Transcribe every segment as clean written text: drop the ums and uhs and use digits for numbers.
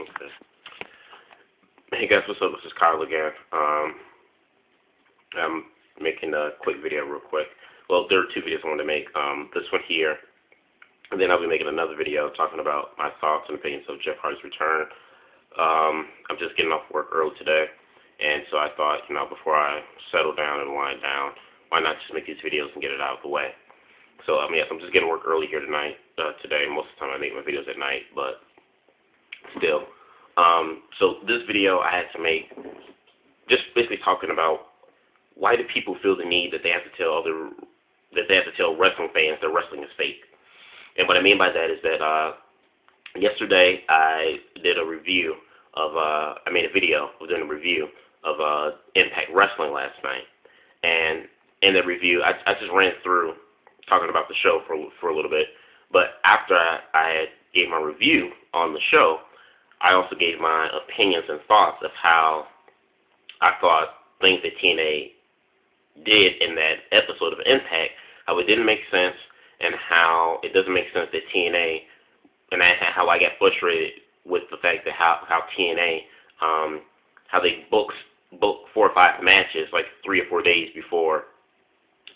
Okay. Hey guys, what's up? This is Kyle again. I'm making a quick video real quick. Well, there are two videos I want to make. This one here, and then I'll be making another video talking about my thoughts and opinions of Jeff Hardy's return. I'm just getting off work early today, and so I thought, before I settle down and wind down, why not just make these videos and get it out of the way? So, yes, I'm just getting work early here tonight, today. Most of the time I make my videos at night, but still. So this video I had to make just basically talking about why do people feel the need that they have to tell wrestling fans that wrestling is fake. And what I mean by that is that yesterday I did a review of I made a video doing a review of Impact Wrestling last night, and in the review I just ran through talking about the show for a little bit. But after I gave my review on the show, I also gave my opinions and thoughts of how I thought things that TNA did in that episode of Impact, how it didn't make sense, and how it doesn't make sense that TNA, and how I got frustrated with the fact that how TNA, how they book 4 or 5 matches like 3 or 4 days before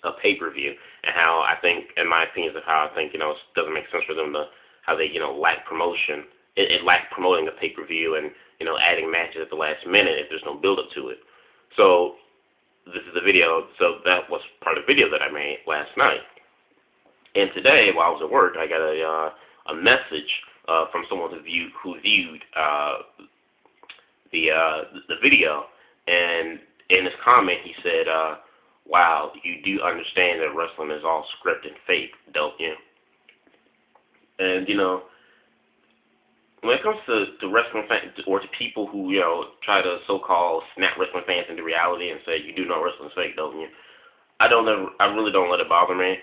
a pay-per-view, and how I think, in my opinions of how I think, it doesn't make sense for them to, how they, lack promotion. It lacks promoting a pay-per-view and, adding matches at the last minute if there's no build-up to it. So this is the video. So that was part of the video that I made last night. And today, while I was at work, I got a message from someone who viewed the video, and in his comment he said, "Wow, you do understand that wrestling is all script and fake, don't you?" And when it comes to wrestling fans, or to people who, try to so-called snap wrestling fans into reality and say, you do know wrestling is fake, don't you? I really don't let it bother me,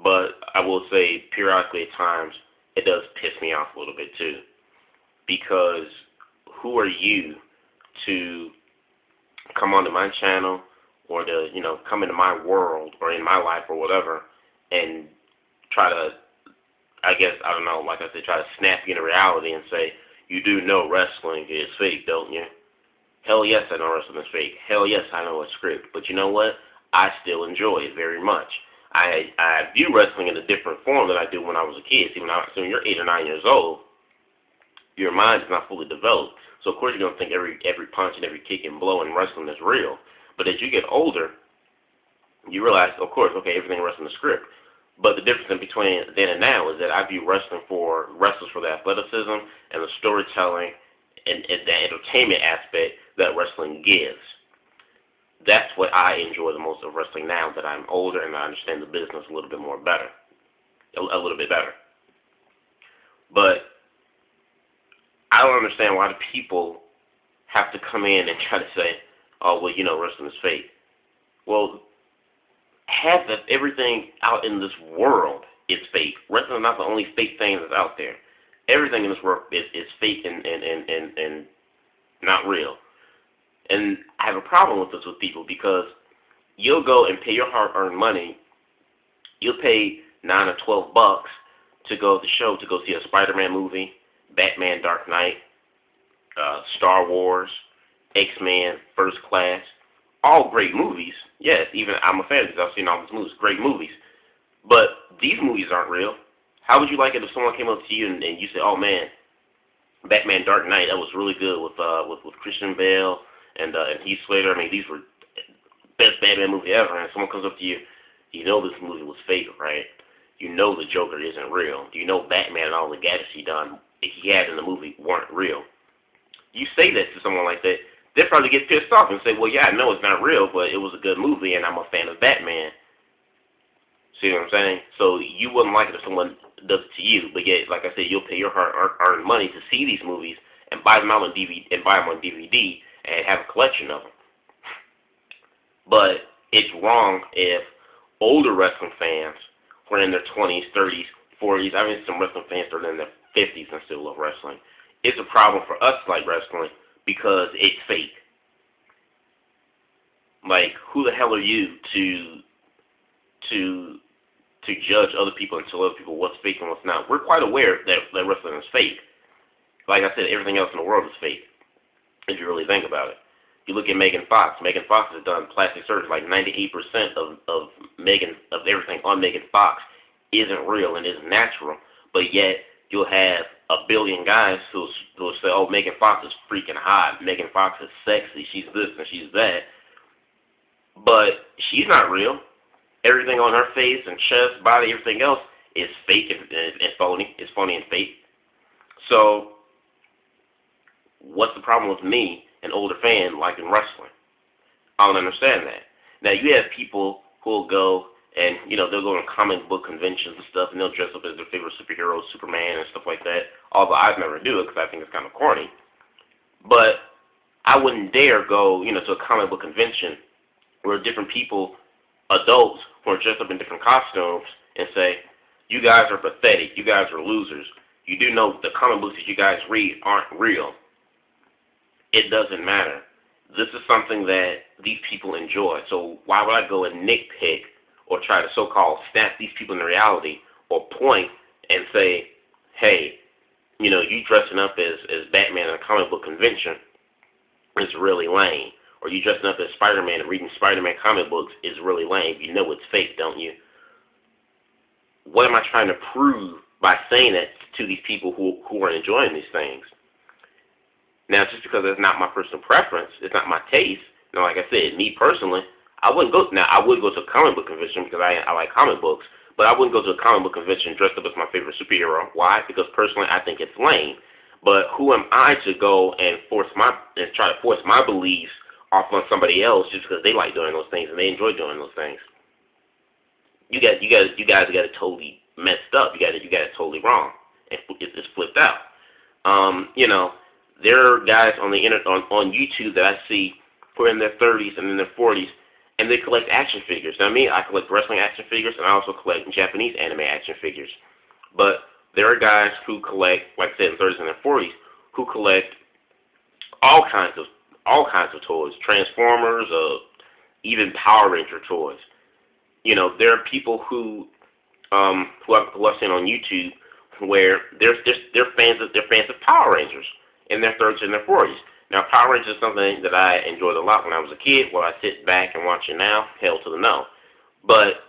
but I will say periodically at times it does piss me off a little bit too. Because who are you to come onto my channel or to, come into my world or in my life or whatever and try to, I guess, I don't know, like I said, try to snap you into reality and say, you do know wrestling is fake, don't you? Hell yes, I know wrestling is fake. Hell yes, I know it's script. But you know what? I still enjoy it very much. I view wrestling in a different form than I do when I was a kid. See, when you're 8 or 9 years old, your mind is not fully developed. So, of course, you're going to think every punch and every kick and blow in wrestling is real. But as you get older, you realize, of course, okay, everything in wrestling is script. But the difference in between then and now is that I view wrestling for wrestlers for the athleticism and the storytelling and the entertainment aspect that wrestling gives. That's what I enjoy the most of wrestling now that I'm older and I understand the business a little bit better. But I don't understand why the people have to come in and try to say, oh, well, wrestling is fake. Well, half of everything out in this world is fake. Wrestling is not the only fake thing that's out there. Everything in this world is fake and not real. And I have a problem with this with people because you'll go and pay your hard-earned money. You'll pay $9 or $12 to go to the show to go see a Spider-Man movie, Batman: Dark Knight, Star Wars, X-Men, First Class. All great movies. Yes, even I'm a fan because I've seen all these movies. Great movies. But these movies aren't real. How would you like it if someone came up to you and you said, oh, man, Batman Dark Knight, that was really good with Christian Bale and Heath Slater. I mean, these were best Batman movie ever. And someone comes up to you, you know this movie was fake, right? You know the Joker isn't real. You know Batman and all the gadgets he had in the movie weren't real. You say that to someone like that, they'll probably get pissed off and say, well, yeah, I know it's not real, but it was a good movie, and I'm a fan of Batman. See what I'm saying? So you wouldn't like it if someone does it to you, but yet, like I said, you'll pay your hard-earned money to see these movies and buy them out on DVD and have a collection of them. But it's wrong if older wrestling fans who are in their 20s, 30s, 40s, I mean, some wrestling fans are in their 50s and still love wrestling. It's a problem for us like wrestling because it's fake. Like, who the hell are you to judge other people and tell other people what's fake and what's not? We're quite aware that wrestling is fake. like I said, everything else in the world is fake, if you really think about it. You look at Megan Fox. Megan Fox has done plastic surgery. Like 98% of everything on Megan Fox isn't real and isn't natural. But yet you'll have a billion guys who'll say, "Oh, Megan Fox is freaking hot. Megan Fox is sexy. She's this and she's that." But she's not real. Everything on her face and chest, body, everything else is fake and phony. It's phony and fake. So what's the problem with me, an older fan, liking wrestling? I don't understand that. Now, you have people who'll go and, they'll go to comic book conventions and stuff, and they'll dress up as their favorite superhero, Superman, and stuff like that. Although I'd never do it because I think it's kind of corny. But I wouldn't dare go, to a comic book convention where different people, adults, who are dressed up in different costumes and say, "You guys are pathetic. You guys are losers. You do know the comic books that you guys read aren't real." It doesn't matter. This is something that these people enjoy. So why would I go and nitpick or try to so-called snap these people in reality or point and say, "Hey, you dressing up as Batman at a comic book convention is really lame. Or you dressing up as Spider-Man and reading Spider-Man comic books is really lame. You know it's fake, don't you?" What am I trying to prove by saying that to these people who are enjoying these things? Now, just because it's not my personal preference, it's not my taste. Like I said, me personally, I wouldn't go. Now, I would go to a comic book convention because I like comic books, but I wouldn't go to a comic book convention dressed up as my favorite superhero. Why? Because personally, I think it's lame. But who am I to go and try to force my beliefs off on somebody else just because they like doing those things and they enjoy doing those things? You guys got it totally messed up. You got it totally wrong. It's flipped out. There are guys on the internet, on YouTube that I see who are in their 30s and in their 40s, and they collect action figures. Now, me, I collect wrestling action figures, and I also collect Japanese anime action figures. But there are guys who collect, like I said, in their 30s and their 40s, who collect all kinds of toys, Transformers, even Power Ranger toys. There are people who I've seen on YouTube where they're fans of Power Rangers in their 30s and their 40s. Now, Power Rangers is something that I enjoyed a lot when I was a kid. Will I sit back and watch it now? Hell to the no. But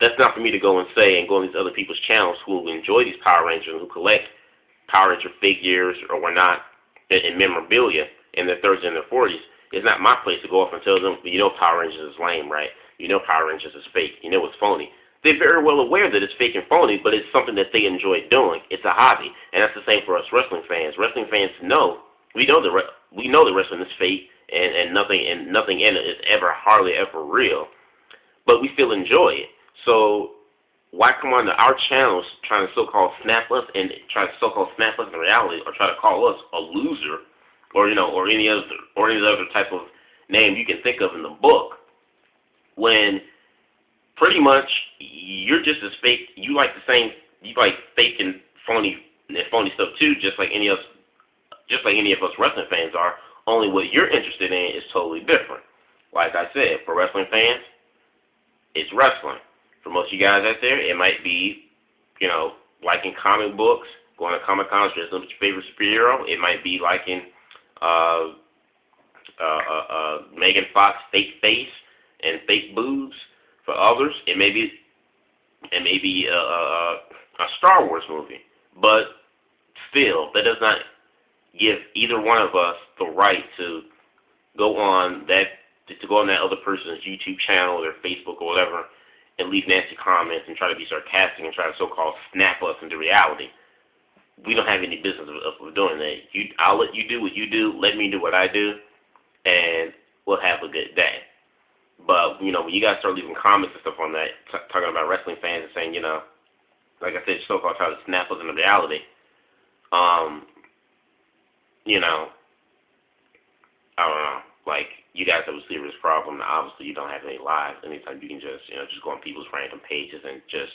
that's not for me to go and say and go on these other people's channels who enjoy these Power Rangers and who collect Power Ranger figures or whatnot in memorabilia in their 30s and their 40s. It's not my place to go off and tell them, Power Rangers is lame, right? Power Rangers is fake. It's phony. They're very well aware that it's fake and phony, but it's something that they enjoy doing. It's a hobby, and that's the same for us wrestling fans. Wrestling fans know we know the wrestling is fake, and nothing in it is hardly ever real, but we still enjoy it. So why come on to our channels trying to so-called snap us in reality, or try to call us a loser, or any other type of name you can think of in the book, when pretty much you're just as fake. You like fake and phony stuff too, just like any of us wrestling fans are. Only what you're interested in is totally different. Like I said, for wrestling fans, it's wrestling. For most of you guys out there, it might be, liking comic books, going to Comic Con, dressing up with your favorite superhero. It might be liking Megan Fox fake face and fake boobs. For others, it may be a Star Wars movie. But still, that does not give either one of us the right to go on that other person's YouTube channel or Facebook or whatever and leave nasty comments and try to be sarcastic and try to so-called snap us into reality. We don't have any business of doing that. I'll let you do what you do. Let me do what I do, and we'll have a good day. But, when you guys start leaving comments and stuff on that, talking about wrestling fans and saying, like I said, so-called try to snap us into reality, I don't know. Like, you guys have a serious problem. Obviously, you don't have any lives. Anytime you can just go on people's random pages and just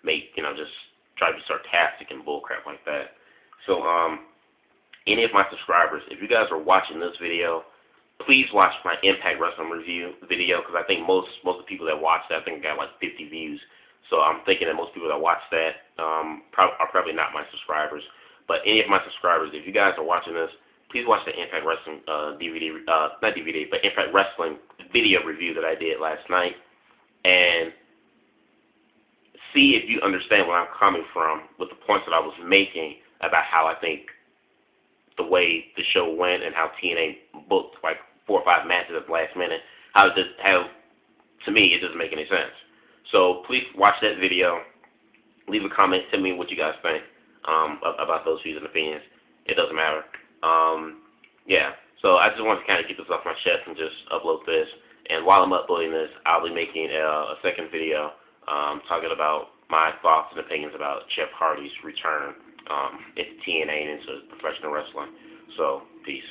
make, just try to be sarcastic and bullcrap like that. So, any of my subscribers, if you guys are watching this video, please watch my Impact Wrestling review video, because I think most of the people that watch that, I think got like 50 views. So I'm thinking that most people that watch that are probably not my subscribers. But any of my subscribers, if you guys are watching this, please watch the Impact Wrestling DVD, not DVD, but Impact Wrestling video review that I did last night, and see if you understand where I'm coming from with the points that I was making about how I think the way the show went and how TNA booked like 4 or 5 matches at the last minute. How to me, it doesn't make any sense. So please watch that video. Leave a comment. Tell me what you guys think about those views and opinions. It doesn't matter. Yeah. So I just wanted to kind of get this off my chest and just upload this. And while I'm uploading this, I'll be making a second video talking about my thoughts and opinions about Jeff Hardy's return into TNA and into professional wrestling. So, peace.